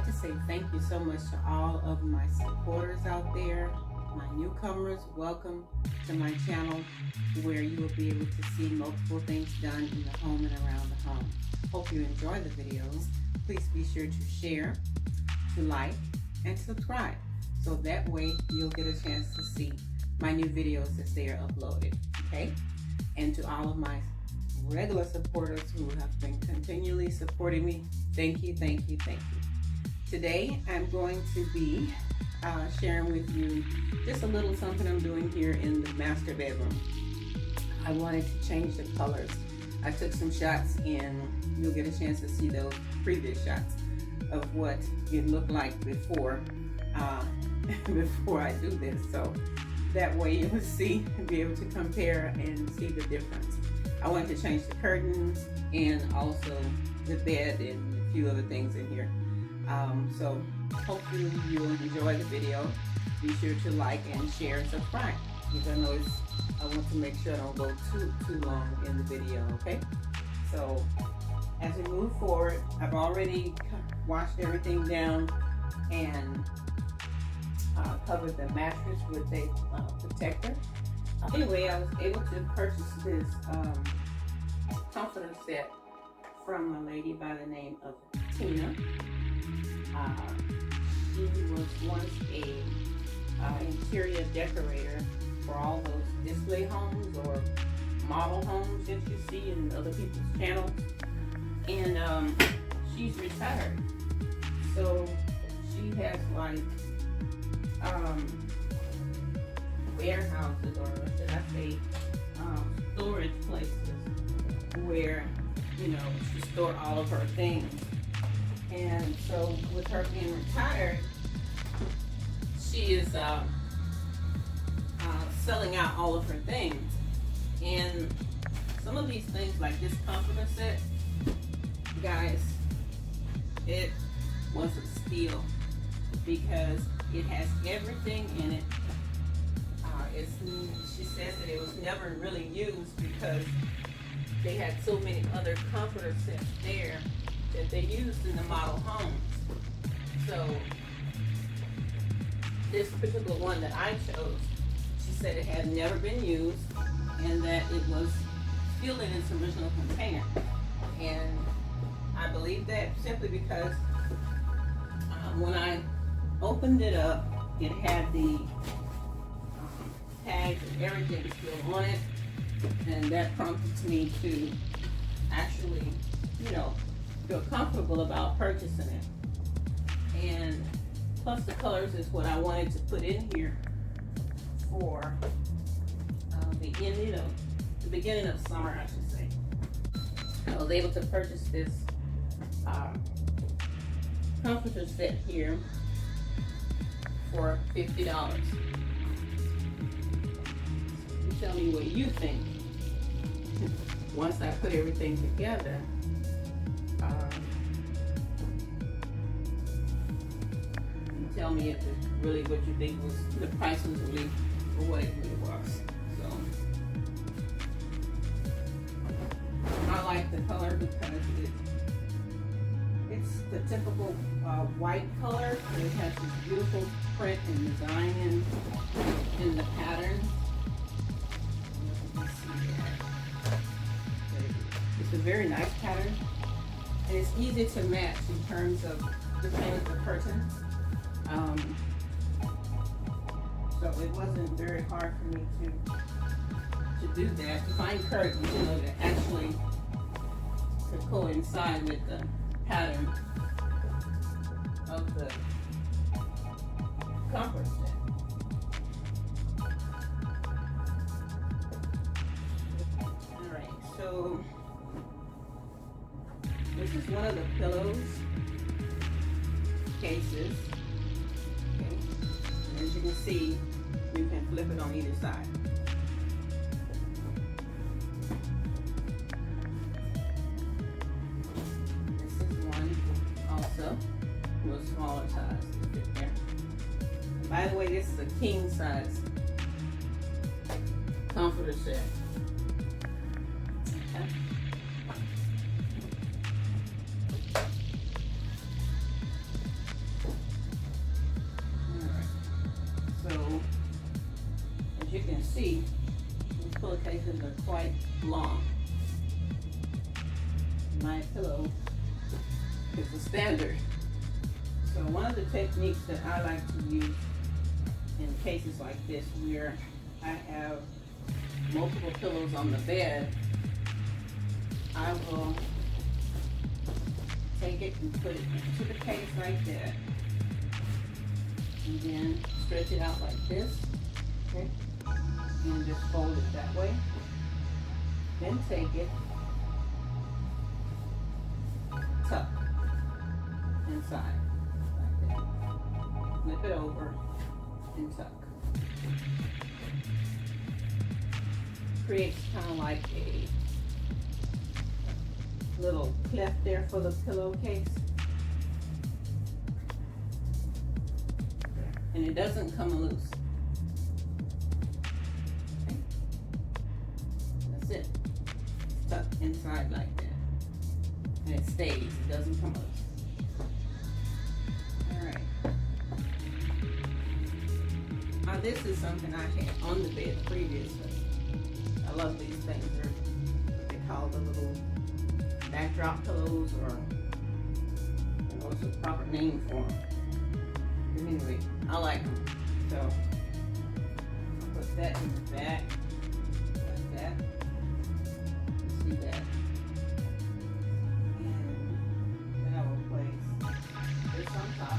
to say thank you so much to all of my supporters out there, my newcomers. Welcome to my channel where you will be able to see multiple things done in the home and around the home. Hope you enjoy the videos. Please be sure to share, to like, and subscribe. So that way you'll get a chance to see my new videos as they are uploaded, okay? And to all of my regular supporters who have been continually supporting me, thank you, thank you, thank you. Today I'm going to be sharing with you just a little something I'm doing here in the master bedroom. I wanted to change the colors. I took some shots and you'll get a chance to see those previous shots of what it looked like before before I do this. So that way you will see, be able to compare and see the difference. I wanted to change the curtains and also the bed and a few other things in here. So hopefully you'll enjoy the video. Be sure to like and share and subscribe, because I know I want to make sure I don't go too long in the video, okay? So as we move forward, I've already washed everything down and covered the mattress with a protector. Anyway, I was able to purchase this comforter set from a lady by the name of Tina. She was once a interior decorator for all those display homes or model homes that you see in other people's channels. And she's retired. So she has like warehouses, or should I say storage places where, you know, she stored all of her things. And so with her being retired, she is selling out all of her things. And some of these things, like this comforter set, guys, it was a steal because it has everything in it. She says that it was never really used because they had so many other comforter sets there that they used in the model homes. So this particular one that I chose, she said it had never been used and that it was still in its original container. And I believe that simply because when I opened it up, it had the tags and everything still on it, and that prompted me to actually, you know, feel comfortable about purchasing it. And plus the colors is what I wanted to put in here for the beginning of summer, I should say. I was able to purchase this comforter set here for $50. You tell me what you think. Once I put everything together, you tell me if it's really what you think was the price was really for what it really was. So I like the color because it's the typical white color. It has this beautiful print and design in the pattern. It's a very nice pattern, and it's easy to match in terms of the same as the curtains. So it wasn't very hard for me to do that. To find curtains, you know, that actually to coincide with the pattern of the comfort set. Alright, so this is one of the pillows cases. Okay. And as you can see, you can flip it on either side. To a smaller size to fit there. By the way, this is a king size comforter set. Okay. pillowcases are quite long. My pillow is the standard. So one of the techniques that I like to use in cases like this where I have multiple pillows on the bed, I will take it and put it into the case like that, and then stretch it out like this, okay, and just fold it that way. Then take it, tuck inside like that, flip it over and tuck. Creates kind of like a little cleft there for the pillowcase, and it doesn't come loose. Okay. That's it. It's tucked inside like that, and it stays. It doesn't come loose. All right. Now this is something I had on the bed previously. I love these things. They're what they call the little backdrop pillows, or what's the proper name for them. But anyway, I like them. So I'll put that in the back like that. You see that? And then I will place this on top.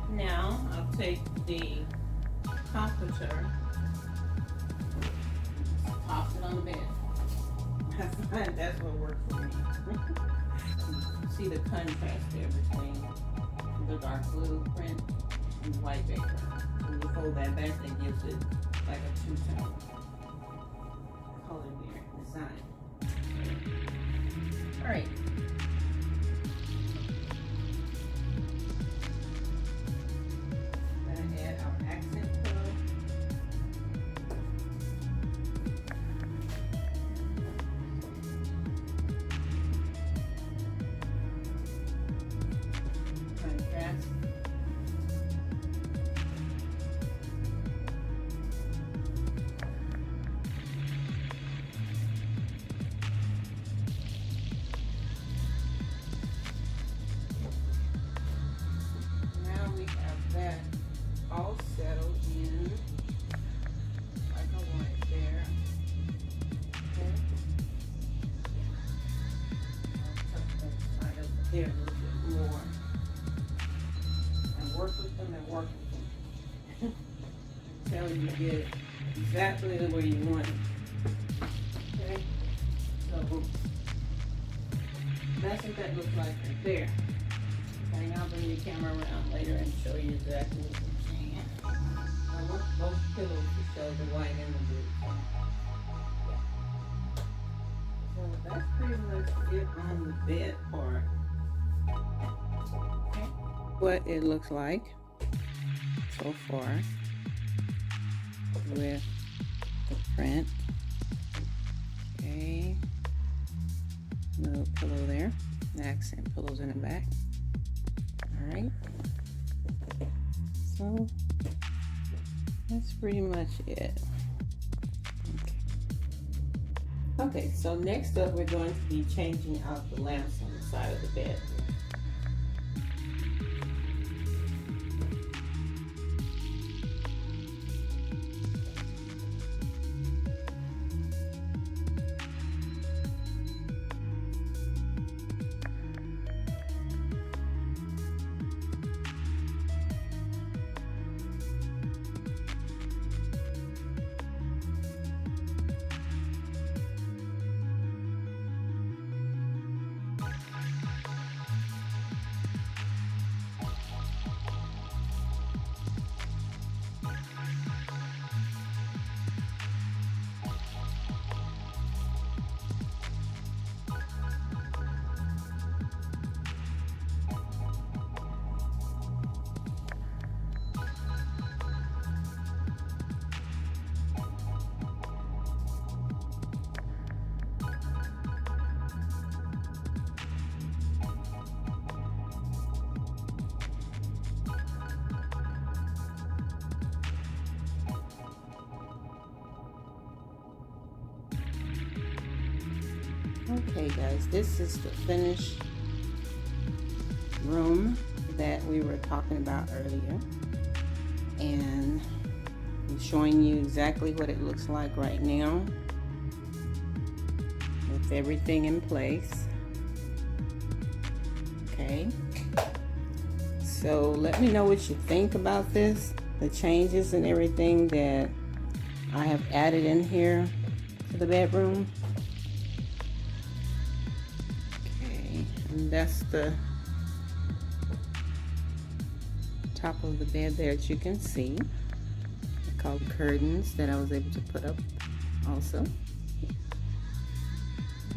Now I'll take the comforter, toss it on the bed. That's what works for me. See the contrast there between the dark blue print and the white background. When you fold that back, that gives it like a two-tone color there inside. All right. There a little bit more, and work with them and work with them until you get it exactly the way you want it. Okay, so that's what that looks like right there. Okay, I'll bring the camera around later and show you exactly what I'm saying. I want both pillows to show the white and the blue. Yeah. So that's pretty much it on the bed part. Okay. What it looks like so far with the print. Okay, little pillow there, accent pillows in the back. All right, so that's pretty much it. Okay, so next up we're going to be changing out the lamps on the side of the bed. Okay guys, this is the finished room that we were talking about earlier, and I'm showing you exactly what it looks like right now with everything in place. Okay, so let me know what you think about this, the changes and everything that I have added in here to the bedroom. Okay, and that's the top of the bed there that you can see. I called curtains that I was able to put up also.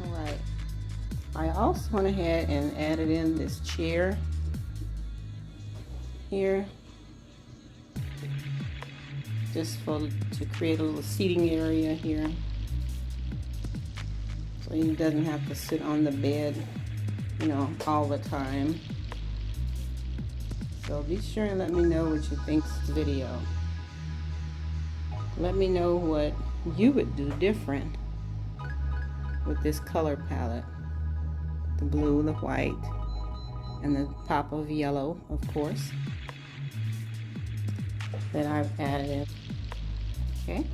Alright, I also went ahead and added in this chair here, just to create a little seating area here, so he doesn't have to sit on the bed, you know, all the time. So be sure and let me know what you think of the video. Let me know what you would do different with this color palette. The blue, the white, and the pop of yellow, of course, that I've added in. Okay.